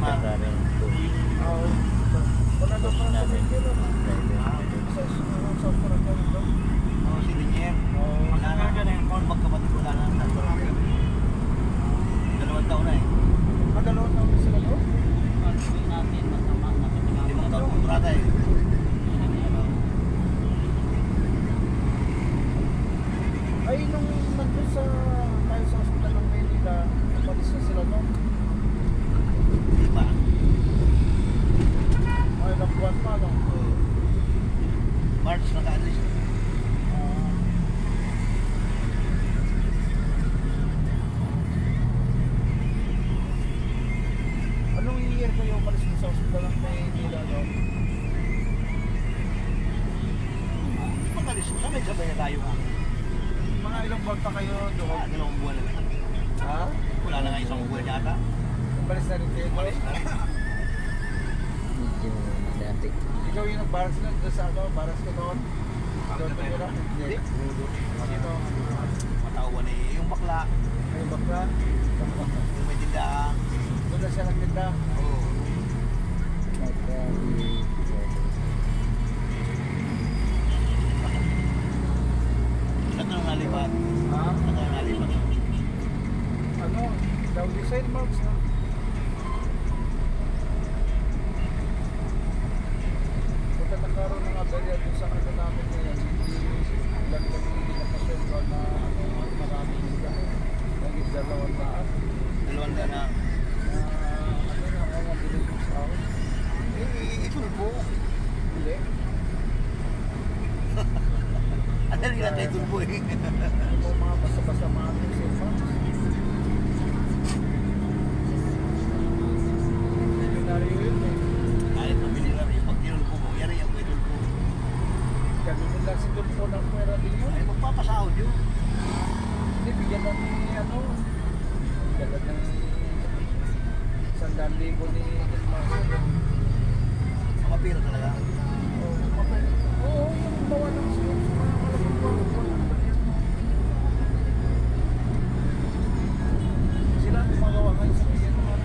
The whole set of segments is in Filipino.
temporary po. Oo. Wala na pa sa Medyo. Sa Puragan ito. Oo, si Linier. Wala na. Magkapatid wala na. 2 taon na eh. Dalawang taon sila to? Limang taon kontrata eh. Ay, nung nandun sa tayo sa hospital ng Maynila, umalis na sila no? Di ba? Ay, ilang buwan pa no? March naka-alis. Anong year kayo umalis sa hospital ng Maynila no? Mag-alis. Sabay-sabay na tayo nga. Mga ilang buwan pa kayo doon? 2 buwan na lang. Ha? Wala na nga 1 buwan yata. Umalis na rin kayo doon? Umalis na rin. Medyo madati. Ikaw yung nag-baras na doon sa ano? Baras ka doon? Doon pa nila? Hindi. Sino? Matawan eh. Yung bakla. Ay, bakla? Yung may tindahan. Doon na siya nagtinda? Oo. Saan ka nang nalipat? Ha? Saan ka nang nalipat? Ano? Daw design marks no? Punta nagkaroon ng aberya doon sa ano namin ngayon. Ilan kami hindi nakasweldo na ano, marami sila. Naging 200. 2 na na. Ano na ako mabili yung sa ako? Ito po. Hindi. Ang dali lang kay Tulpo eh. Ito mga basta-basta mga design marks. Seminaryo yun eh. Kahit mabili na rin. Pag tinulpo mo, yari yung kay Tulpo. Gamitin lang si Tulpo ng pera din yun. Ay, magpapasahod yun. Hindi, bigyan lang ni ano. Dala ng 100,000 ni Marcelo. Mga pira talaga. Oo, yung bawa ng siya sa mga malaking bawa. Sila ang gumagawa ngayon sa bigyan naman.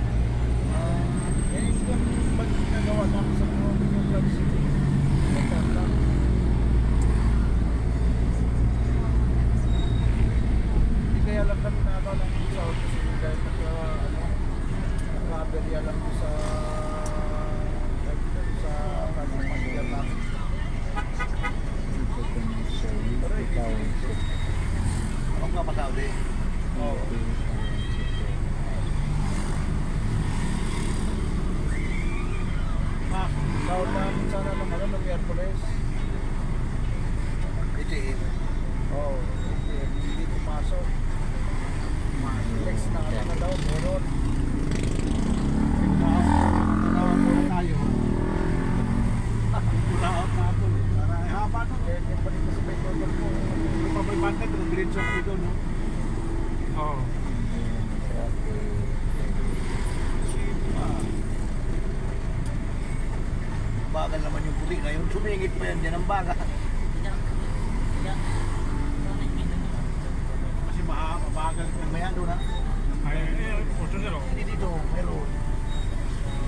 Yan yung nagawa namin sa mga vlog city. Magkanda. Hindi kaya lang kami nakakala ng sa auto kasi dahil naka-aberya lang sa Manila lang. Ako nga pasahod eh. Oo. Sahod namin sana ng ano, ng Miyerkules. Ito eh. Oo. Hindi pumasok. Next na ano daw, meron. Nakapuro tayo. Wala ako na ako. Haba nun. Eh, yung pa dito sa may total po. Yung pabay-bantat, yung diretso ko dito, no? Oo. Bagal naman yung puti na yung sumingit pa yan dyan ang baga. Kasi mabagal ka. May ano na? Ay, puso nila. Hindi dito, meron.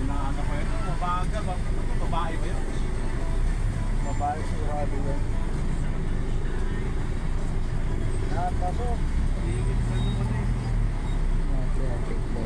Inaano ko yun. Mabagal. Babae ba yun? Babae sigurado yan. Pasok. Higit pa naman eh. Traffic po.